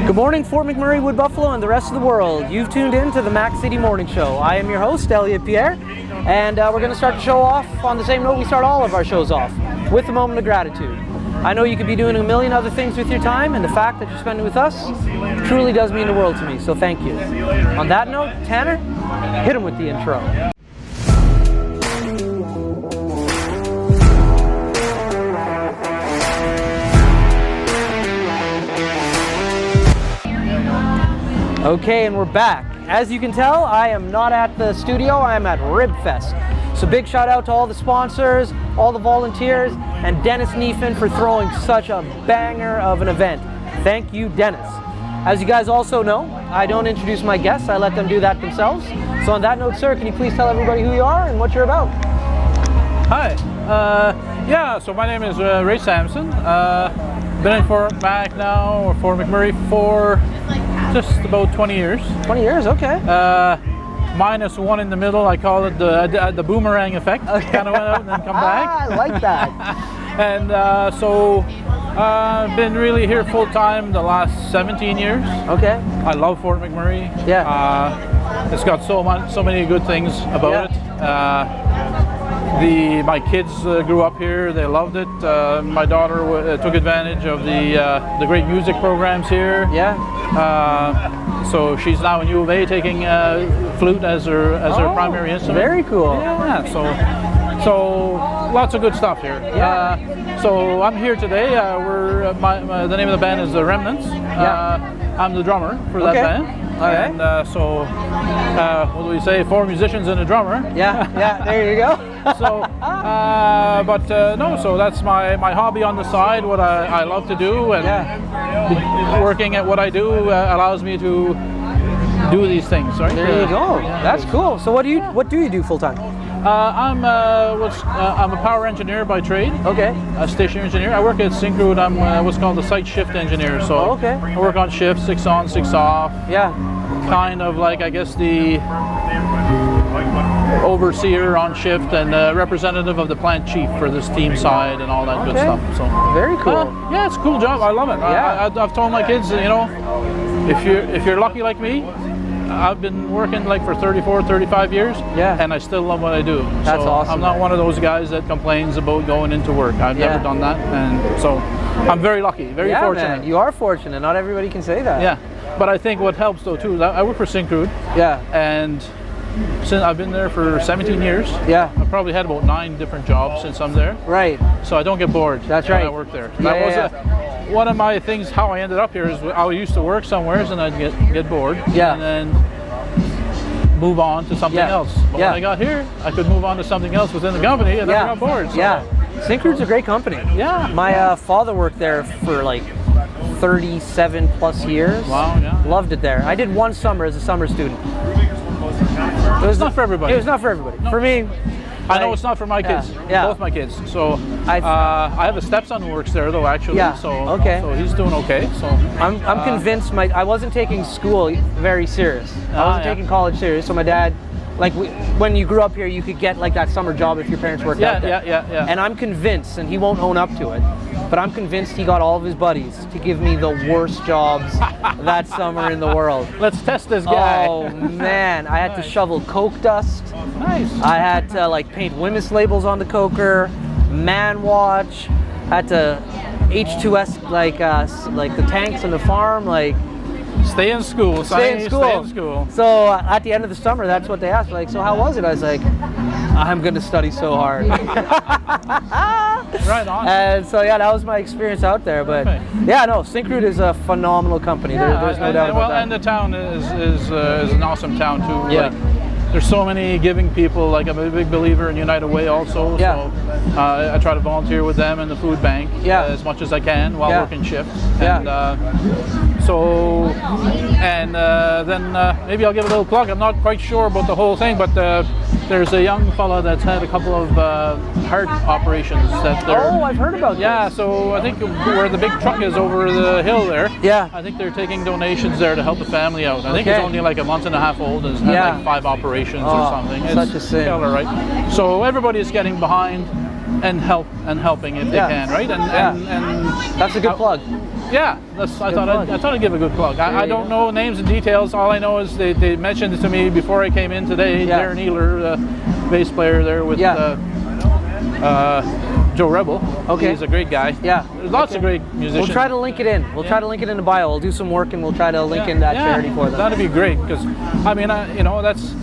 Good morning, Fort McMurray, Wood Buffalo, and the rest of the world. You've tuned in to the Mac City Morning Show. I am your host, Elliott Pierre, and we're going to start the show off on the same note we start all of our shows off, with a moment of gratitude. I know you could be doing a million other things with your time, and the fact that you're spending with us truly does mean the world to me, so thank you. On that note, Tanner, hit him with the intro. Okay, and we're back. As you can tell, I am not at the studio, I am at Ribfest. So big shout out to all the sponsors, all the volunteers, and Dennis Neefin for throwing such a banger of an event. Thank you, Dennis. As you guys also know, I don't introduce my guests, I let them do that themselves. So on that note, sir, can you please tell everybody who you are and what you're about? Hi, so my name is Ray Sampson. Been in Fort Mac now, or Fort McMurray, for just about 20 years. 20 years, okay. Minus one in the middle, I call it the boomerang effect. Okay. Kind of went out and then come back. I like that. And so I've been really here full time the last 17 years. Okay. I love Fort McMurray. Yeah. It's got so many good things about it. My kids grew up here, they loved it. My daughter took advantage of the great music programs here. Yeah. So she's now in U of A taking flute as her primary instrument. Very cool. Yeah, so lots of good stuff here. Yeah. So I'm here today. The name of the band is The Remnants. I'm the drummer for that band. Okay. And what do we say? 4 musicians and a drummer. Yeah, there you go. So that's my hobby on the side, what I love to do, and working at what I do allows me to do these things, right? There you go. That's cool. So what do you do full time? I'm a power engineer by trade. Okay. A station engineer. I work at Syncrude. I'm what's called a site shift engineer. So I work on shifts, 6 on, 6 off. Yeah. Kind of like, I guess, the overseer on shift and representative of the plant chief for this team side and all that good stuff. So very cool. Yeah, it's a cool job. I love it. Yeah. I've told my kids, if you're lucky like me, I've been working like for 34, 35 years, and I still love what I do. That's awesome. I'm not one of those guys that complains about going into work. I've never done that, and so I'm very lucky, very fortunate. Man, you are fortunate. Not everybody can say that. Yeah, but I think what helps though too, I work for Syncrude. Yeah. And since I've been there for 17 years, I've probably had about 9 different jobs since I'm there. Right. So I don't get bored. That's right. When I work there. That was one of my things. How I ended up here is I used to work somewhere and I'd get bored. Yeah. And then move on to something else. But when I got here, I could move on to something else within the company and then I got bored. So. Yeah. Syncrude's a great company. Yeah. My father worked there for like 37 plus years. Wow. Yeah. Loved it there. I did 1 summer as a summer student. It was not for everybody. It was not for everybody. No. For me, I know it's not for my kids. Both my kids. So I have a stepson who works there though, actually. Yeah. So he's doing okay. So I'm convinced. I wasn't taking school very serious. I wasn't taking college serious. So my dad, when you grew up here, you could get like that summer job if your parents worked out there. Yeah. And I'm convinced, and he won't own up to it, but I'm convinced he got all of his buddies to give me the worst jobs that summer in the world. Let's test this guy. Oh man, I had to shovel Coke dust. Nice. I had to paint Wemyss labels on the Coker, man watch, had to H2S like the tanks on the farm, Stay in school. Stay in school. So at the end of the summer, that's what they asked. So how was it? I was like, I'm going to study so hard. Right on. And so that was my experience out there. But Syncrude is a phenomenal company. There's no doubt about that. And the town is an awesome town too. Yeah. There's so many giving people. I'm a big believer in United Way also. Yeah. So I try to volunteer with them in the food bank as much as I can while working shift. And then maybe I'll give a little plug. I'm not quite sure about the whole thing, but there's a young fella that's had a couple of heart operations. I've heard about that. So I think where the big truck is over the hill there, I think they're taking donations there to help the family out. I think he's only like a month and a half old and has had 5 operations or something. Such a sin. Right? So everybody's getting behind and helping if they can, right? And that's a good plug. Yeah, I thought I'd give a good plug. I don't know names and details. All I know is they mentioned it to me before I came in today. Yeah. Darren Ealer, bass player there with Joe Rebel. Okay. He's a great guy. Yeah. There's lots of great musicians. We'll try to link it in. We'll try to link it in the bio. We'll do some work and we'll try to link in that charity for them. That'd be great because, I mean, you know, that's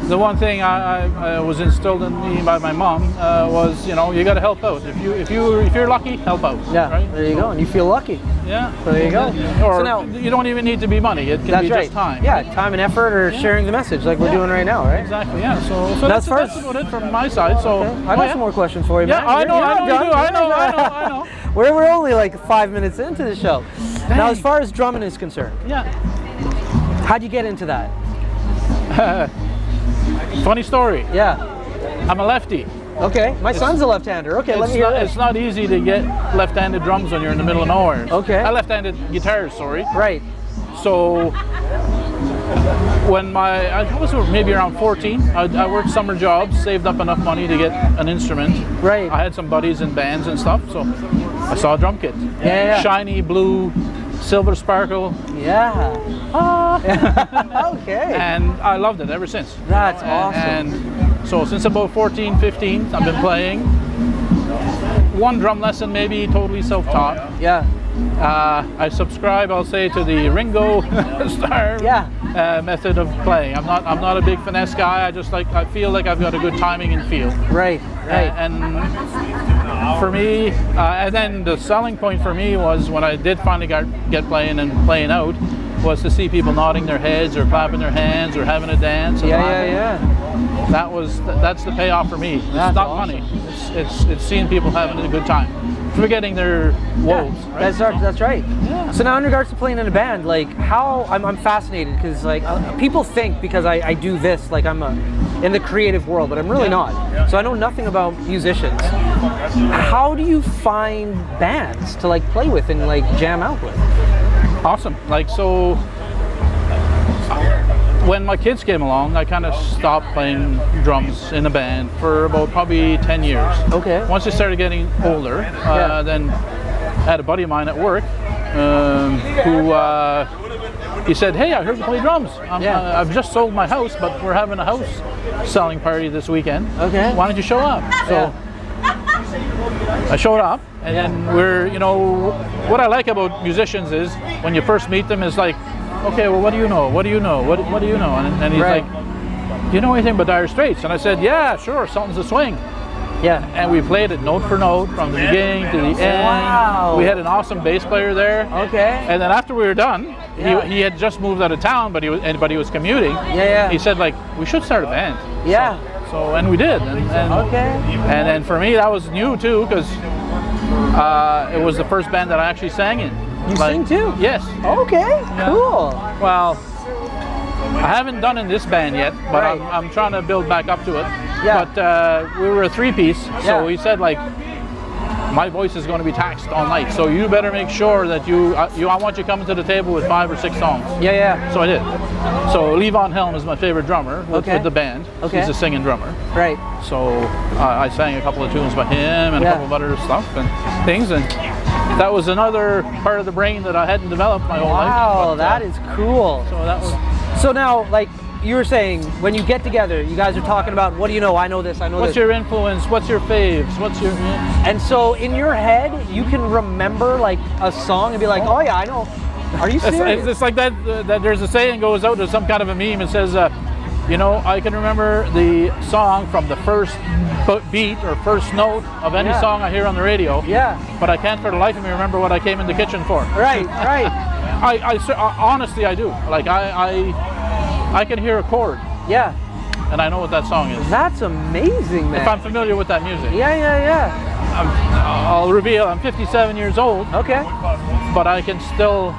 the one thing I was instilled in me by my mom was, you know, you got to help out. If you're lucky, help out. Yeah. Right? There you go. And you feel lucky. Yeah. So there you go. Or so now, you don't even need to be money. It can be just time. Yeah, time and effort, or sharing the message like we're doing right now, right? Exactly. Yeah. So that's about it from my side. So I got some more questions for you, man. Yeah, I know you do. I know. We're only like 5 minutes into the show. Dang. Now, as far as drumming is concerned, how'd you get into that? Funny story. Yeah. I'm a lefty. Okay. My son's a left-hander. Okay, let me hear it. It's not easy to get left-handed drums when you're in the middle of nowhere. Okay. Left-handed guitars, sorry. Right. So when I was maybe around 14, I worked summer jobs, saved up enough money to get an instrument. Right. I had some buddies in bands and stuff, so I saw a drum kit. Yeah. Shiny blue, silver sparkle. Yeah. Okay. And I loved it ever since. That's awesome. And so since about 14, 15, I've been playing. One drum lesson, maybe totally self-taught. Yeah. I subscribe, I'll say, to the Ringo Starr method of playing. I'm not a big finesse guy. I feel like I've got a good timing and feel. Right. And for me, and then the selling point for me was when I did finally get playing and playing out, was to see people nodding their heads or clapping their hands or having a dance. That's the payoff for me. It's not money. It's seeing people having a good time, forgetting their woes. Right? That's right. Yeah. So now, in regards to playing in a band, like how I'm fascinated because like people think because I do this like I'm in the creative world, but I'm really not. So I know nothing about musicians. How do you find bands to like play with and like jam out with? Awesome. Like, so when my kids came along, I kind of stopped playing drums in a band for about probably 10 years. Okay. Once I started getting older, then I had a buddy of mine at work who he said, "Hey, I heard you play drums. I've just sold my house, but we're having a house selling party this weekend. Okay. Why don't you show up?" So I showed up, and then what I like about musicians is when you first meet them is like, okay, well, what do you know? What do you know? What do you know? And he's like, do you know anything about Dire Straits? And I said, yeah, sure, Something's a Swing. Yeah. And we played it note for note from the beginning to the end. Wow. We had an awesome bass player there. Okay. And then after we were done, he had just moved out of town, but he was commuting. Yeah. He said, like, we should start a band. Yeah. So and we did. And then for me, that was new too, because it was the first band that I actually sang in. You sing too? Yes. Okay, cool. Well, I haven't done in this band yet, but I'm trying to build back up to it. Yeah. But we were a three-piece, so he said, like, my voice is going to be taxed all night, so you better make sure that I want you coming to the table with 5 or 6 songs. Yeah. So I did. So Levon Helm is my favorite drummer with the band. Okay. He's a singing drummer. Right. So I sang a couple of tunes by him and a couple of other stuff and things, and that was another part of the brain that I hadn't developed my whole life. Wow, that is cool. So that was. So now, like you were saying, when you get together, you guys are talking about, what do you know? I know this. I know this. What's your influence? What's your faves? What's your? And so in your head, you can remember like a song and be like, oh yeah, I know. Are you serious? It's like that there's a saying goes out to some kind of a meme and says, I can remember the song from the first beat or first note of any song I hear on the radio. Yeah. But I can't for the life of me remember what I came in the kitchen for. Right. I honestly, I do. Like I can hear a chord. Yeah. And I know what that song is. That's amazing, man. If I'm familiar with that music. Yeah. I'll reveal I'm 57 years old. Okay. But I can still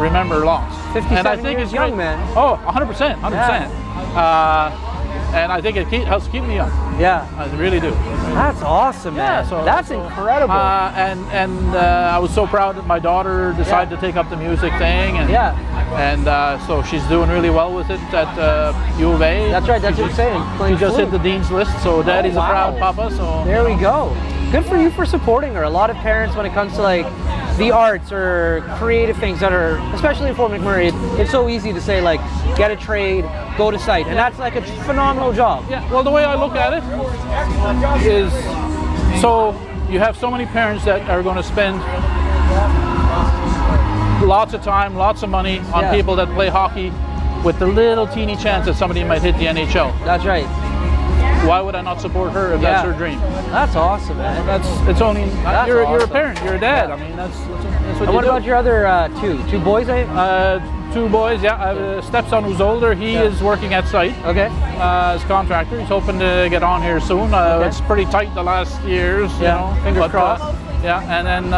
remember lots. 57 and I think years it's young, man. Oh, 100%. And I think it helps keep me young. Yeah. I really do. That's awesome, man. So, that's incredible. And I was so proud that my daughter decided to take up the music thing. And so she's doing really well with it at U of A. That's right, that's what you're saying. She just hit the Dean's List, so Daddy's a proud papa. So there we go. good for you for supporting her. A lot of parents, when it comes to like the arts or creative things that are, especially for McMurray, it's so easy to say like, get a trade, go to site, and that's like a phenomenal job. Yeah, well, the way I look at it is, so you have so many parents that are going to spend lots of time, lots of money on people that play hockey with the little teeny chance that somebody might hit the NHL. That's right. Why would I not support her if that's her dream? That's awesome, man. It's only you're awesome. a parent, you're a dad. I mean, that's what and you what do. about your other two boys? Two boys, yeah. I have a stepson who's older. He is working at site. Okay. As contractor. He's hoping to get on here soon. It's pretty tight the last years. You know, fingers crossed. Yeah, and then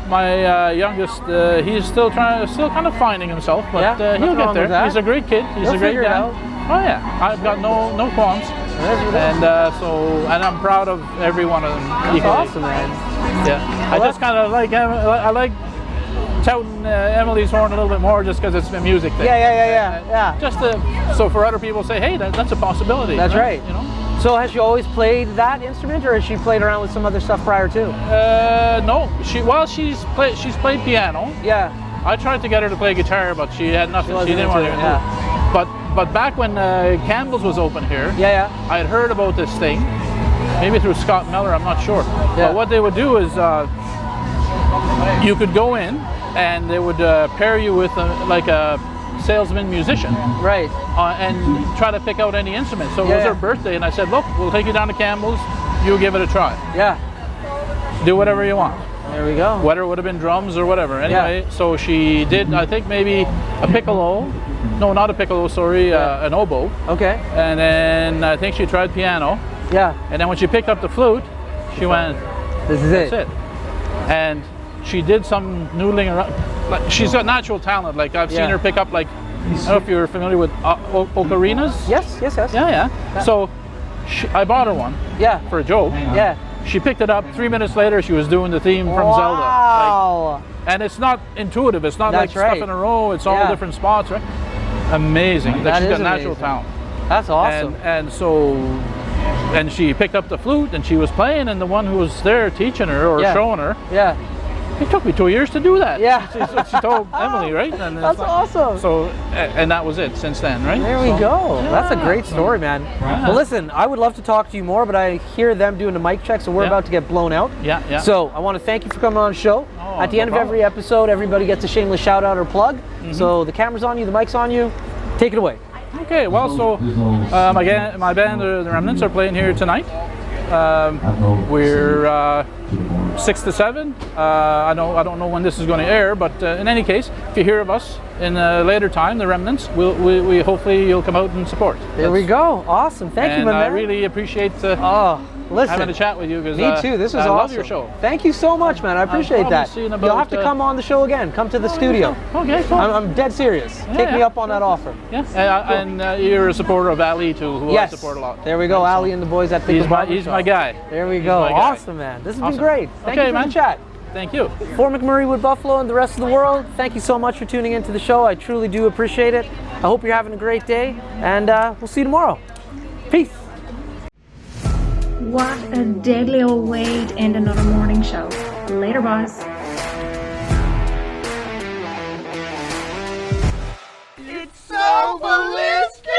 my youngest, he's still kind of finding himself, but he'll get there. He's a great kid. He's a great guy. Oh yeah, I've got no qualms. And and I'm proud of every one of them. That's awesome, man. Yeah, I just kind of like touting Emily's horn a little bit more just because it's a music thing. Yeah. Just so for other people to say, hey, that's a possibility. That's right. You know. So has she always played that instrument, or has she played around with some other stuff prior too? No. She's played piano. Yeah. I tried to get her to play guitar, but she had nothing. She didn't want to do it. But back when Campbell's was open here, I had heard about this thing, maybe through Scott Miller, I'm not sure. But what they would do is you could go in and they would pair you with like a salesman musician. Right. And try to pick out any instrument. So it was her birthday and I said, look, we'll take you down to Campbell's, you give it a try. Yeah. Do whatever you want. There we go. Whether it would have been drums or whatever. Anyway, so she did, I think maybe a piccolo. No, not a piccolo, sorry, an oboe. Okay. And then I think she tried piano. Yeah. And then when she picked up the flute, she went, this is that's it. And she did some noodling around. Like, she's got natural talent. Like I've seen her pick up like, I don't know if you're familiar with ocarinas. Yes. Yeah. So I bought her one. Yeah. For a joke. Yeah. She picked it up. 3 minutes later, she was doing the theme from Zelda. Wow. And it's not intuitive. It's not like stuff in a row. It's all different spots, right? Amazing. That she's got natural talent. That's awesome. And she picked up the flute and she was playing, and the one who was there teaching her or showing her. Yeah. It took me 2 years to do that. Yeah. She told Emily, right? And that's awesome. So, and that was it since then, right? There we go. Yeah. That's a great story, man. Yeah. Well, listen, I would love to talk to you more, but I hear them doing the mic check, so we're about to get blown out. Yeah. So I want to thank you for coming on the show. Oh, at the end of every episode, everybody gets a shameless shout out or plug. So the camera's on you, the mic's on you. Take it away. Okay, well, so my band, the Remnants, are playing here tonight. We're 6 to 7. I don't know when this is going to air, but in any case, if you hear of us in a later time, the Remnants, we hopefully you'll come out and support. There we go. Awesome. Thank you, my man. I really appreciate having a chat with you. Me too. This is awesome. I love your show. Thank you so much, man. I appreciate that. You'll have to come on the show again. Come to the studio. Okay, cool. I'm dead serious. Take me up on that offer. Yeah. And you're a supporter of Ali too, who I support a lot. There we go. Ali and the boys at He's my guy. There we go. Awesome, man. This has been great. Thank you for the chat. Thank you. For McMurray, Wood Buffalo, and the rest of the world, thank you so much for tuning into the show. I truly do appreciate it. I hope you're having a great day, and we'll see you tomorrow. Peace. What a deadly old way to end another morning show. Later, boys. It's so ballistic!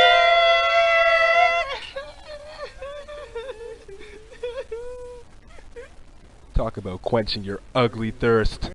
Talk about quenching your ugly thirst.